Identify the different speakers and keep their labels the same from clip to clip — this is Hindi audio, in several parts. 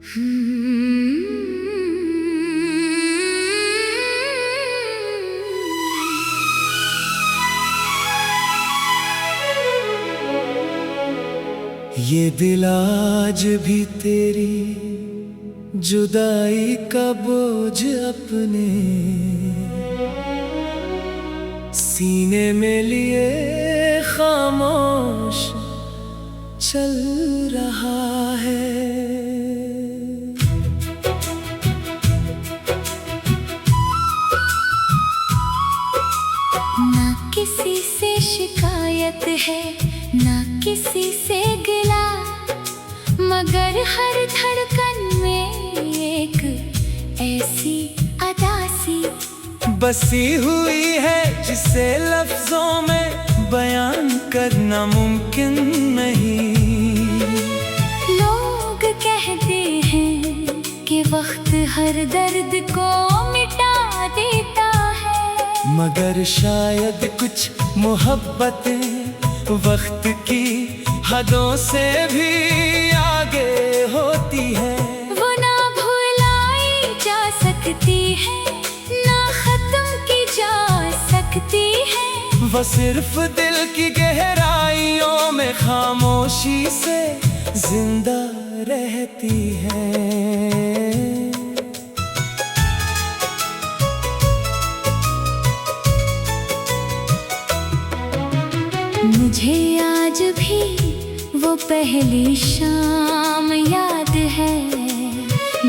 Speaker 1: ये दिल आज भी तेरी जुदाई का बोझ अपने सीने में लिए खामोश चल रहा है।
Speaker 2: ना किसी से शिकायत है, ना किसी से गिला, मगर हर धड़कन में एक ऐसी अदा सी
Speaker 1: बसी हुई है जिसे लफ्जों में बयान करना मुमकिन नहीं।
Speaker 2: लोग कहते हैं कि वक्त हर दर्द को मिटा देता है,
Speaker 1: मगर शायद कुछ मोहब्बतें वक्त की हदों से भी आगे होती है।
Speaker 2: वो ना भुलाई जा सकती है, ना खत्म की जा सकती है।
Speaker 1: वो सिर्फ दिल की गहराइयों में खामोशी से जिंदा रहती है।
Speaker 2: मुझे आज भी वो पहली शाम याद है,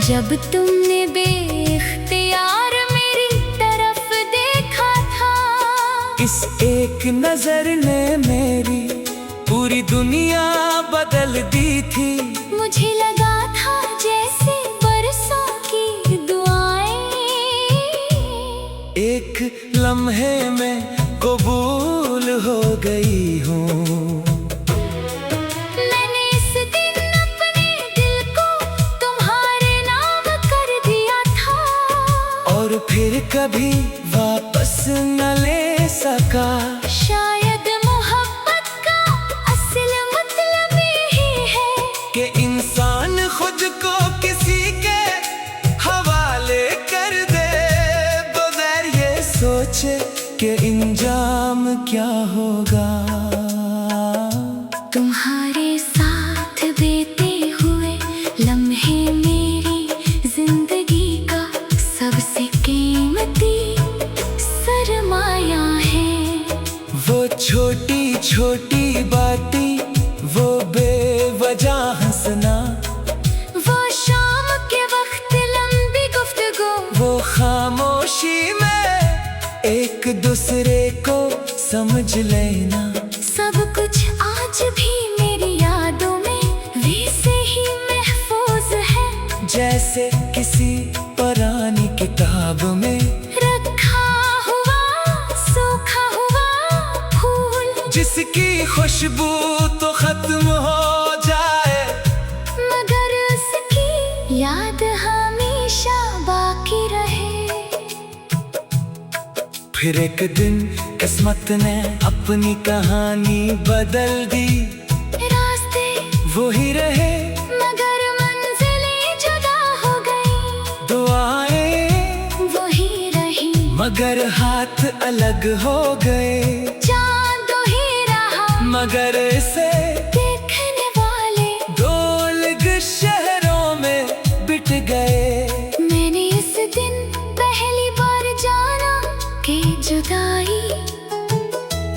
Speaker 2: जब तुमने बेख्तियार मेरी तरफ देखा था।
Speaker 1: इस एक नजर ने मेरी पूरी दुनिया बदल दी थी।
Speaker 2: मुझे लगा था जैसे बरसों की दुआएं
Speaker 1: एक लम्हे में कबूल हो गई हूँ।
Speaker 2: मैंने इस दिन अपने दिल को तुम्हारे नाम कर दिया था,
Speaker 1: और फिर कभी वापस न ले सका।
Speaker 2: शायद मोहब्बत का असल मतलब यही है
Speaker 1: कि इंसान खुद को किसी के हवाले कर दे, बगैर ये सोचे कि इंजाम क्या होगा।
Speaker 2: तुम्हारे साथ बीते हुए लम्हे मेरी जिंदगी का सबसे कीमती सरमाया है।
Speaker 1: वो छोटी छोटी बातें, वो बेवजह हंसना,
Speaker 2: वो शाम के वक्त लंबी गुफ्तगू,
Speaker 1: वो खामोशी में एक दूसरे को समझ लेना,
Speaker 2: सब कुछ आज भी मेरी यादों में वैसे ही महफूज है,
Speaker 1: जैसे किसी पुरानी किताब में
Speaker 2: रखा हुआ सूखा हुआ फूल,
Speaker 1: जिसकी खुशबू तो खत्म हो जाए,
Speaker 2: मगर उसकी याद हमेशा बाकी रहे।
Speaker 1: फिर एक दिन किस्मत ने अपनी कहानी बदल दी।
Speaker 2: रास्ते
Speaker 1: वो ही रहे
Speaker 2: मगर मंजिलें जुदा हो गई,
Speaker 1: दुआएं
Speaker 2: वो ही रही
Speaker 1: मगर हाथ अलग हो गए।
Speaker 2: चांद तो ही रहा
Speaker 1: मगर इसे
Speaker 2: देखने वाले
Speaker 1: दो अलग शहरों में बिट गए।
Speaker 2: मैंने इस दिन पहली बार जाना कि जुदाई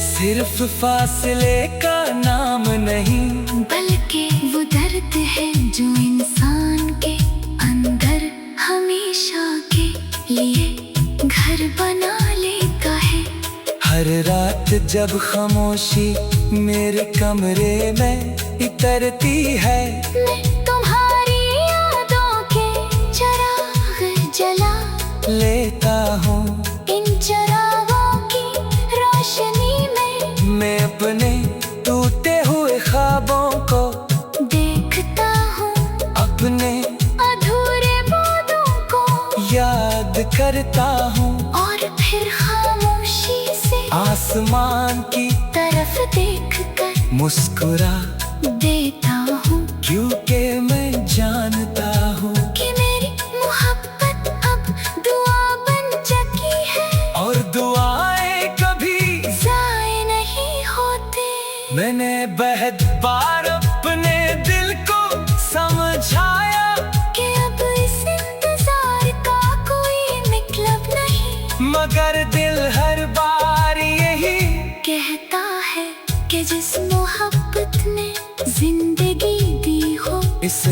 Speaker 1: सिर्फ फासले का नाम नहीं,
Speaker 2: बल्कि वो दर्द है जो इंसान के अंदर हमेशा के लिए घर बना लेता है।
Speaker 1: हर रात जब खामोशी मेरे कमरे में इतरती है,
Speaker 2: मैं तुम्हारी यादों के चिराग जला
Speaker 1: लेता हूँ।
Speaker 2: इन चिरागों की रोशनी में
Speaker 1: मैं अपने टूटे हुए ख्वाबों को
Speaker 2: देखता हूँ,
Speaker 1: अपने
Speaker 2: अधूरे वादों को
Speaker 1: याद करता हूँ,
Speaker 2: और फिर खामोशी से
Speaker 1: आसमान की
Speaker 2: तरफ देखकर
Speaker 1: मुस्कुरा
Speaker 2: देता हूँ।
Speaker 1: क्योंकि मैं जानता हूँ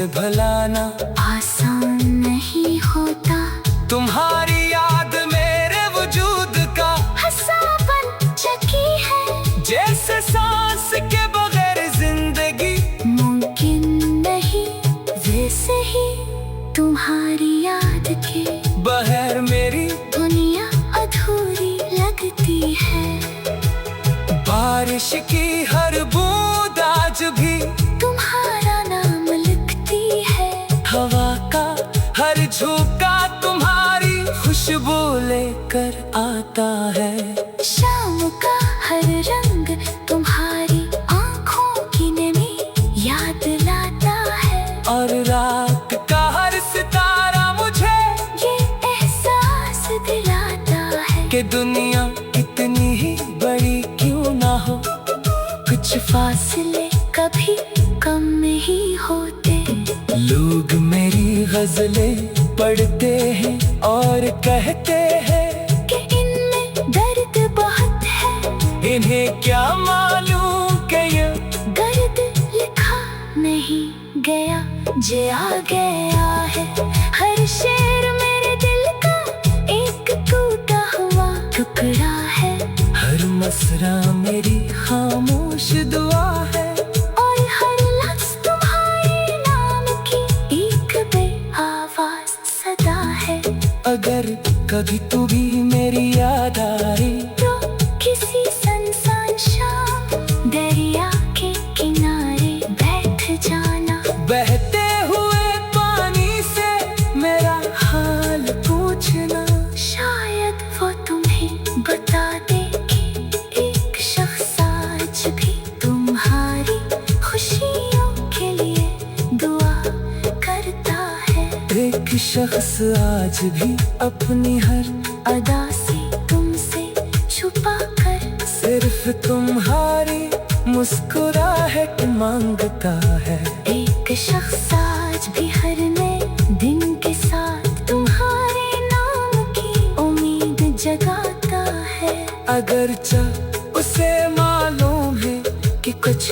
Speaker 1: से भलाना
Speaker 2: आसान नहीं होता।
Speaker 1: तुम्हारी याद मेरे वजूद का
Speaker 2: हंसा बन चकी है,
Speaker 1: जैसे सांस के बगैर जिंदगी
Speaker 2: मुमकिन नहीं। वैसे ही तुम्हारी याद के
Speaker 1: बगैर मेरी
Speaker 2: दुनिया अधूरी लगती है।
Speaker 1: बारिश की हर बूंद आज भी
Speaker 2: तुम्हारा नाम लिखती है।
Speaker 1: हवा का हर झोंका तुम्हारी खुशबू लेकर आता है।
Speaker 2: शाम का हर रंग तुम्हारी आंखों की नमी याद लाता है।
Speaker 1: और रात का हर सितारा मुझे
Speaker 2: ये एहसास दिलाता है
Speaker 1: कि दुनिया इतनी ही बड़ी क्यों ना हो।
Speaker 2: कुछ फासले कभी कम नहीं होते।
Speaker 1: लोग मेरी गजलें पढ़ते हैं और कहते हैं
Speaker 2: कि इनमें दर्द बहुत है।
Speaker 1: इन्हें क्या मालूम कि ये
Speaker 2: दर्द लिखा नहीं गया, जे आ गया है। हर शेर मेरे दिल का एक टूटा हुआ टुकड़ा है।
Speaker 1: हर मसरा मेरी खामोश दुआ है।
Speaker 2: और हर लफ्ज़ तुम्हारे नाम की एक बेआवाज़ सदा है।
Speaker 1: अगर कभी तू भी मेरी याद आई
Speaker 2: तो किसी सुनसान शाम दरिया के किनारे बैठ जाना।
Speaker 1: बहते हुए पानी से मेरा हाल पूछना।
Speaker 2: शायद वो तुम्हें बता दे कि एक शख्स आज भी तुम्हारी खुशियों के लिए दुआ करता है।
Speaker 1: एक शख्स आज भी अपनी हर
Speaker 2: अदा से तुमसे छुपा कर
Speaker 1: सिर्फ तुम्हारी मुस्कुराहट मांगता है।
Speaker 2: एक शख्स आज भी हर नए दिन के साथ तुम्हारे नाम की उम्मीद जगाता है।
Speaker 1: अगर उसे मालूम है कि कुछ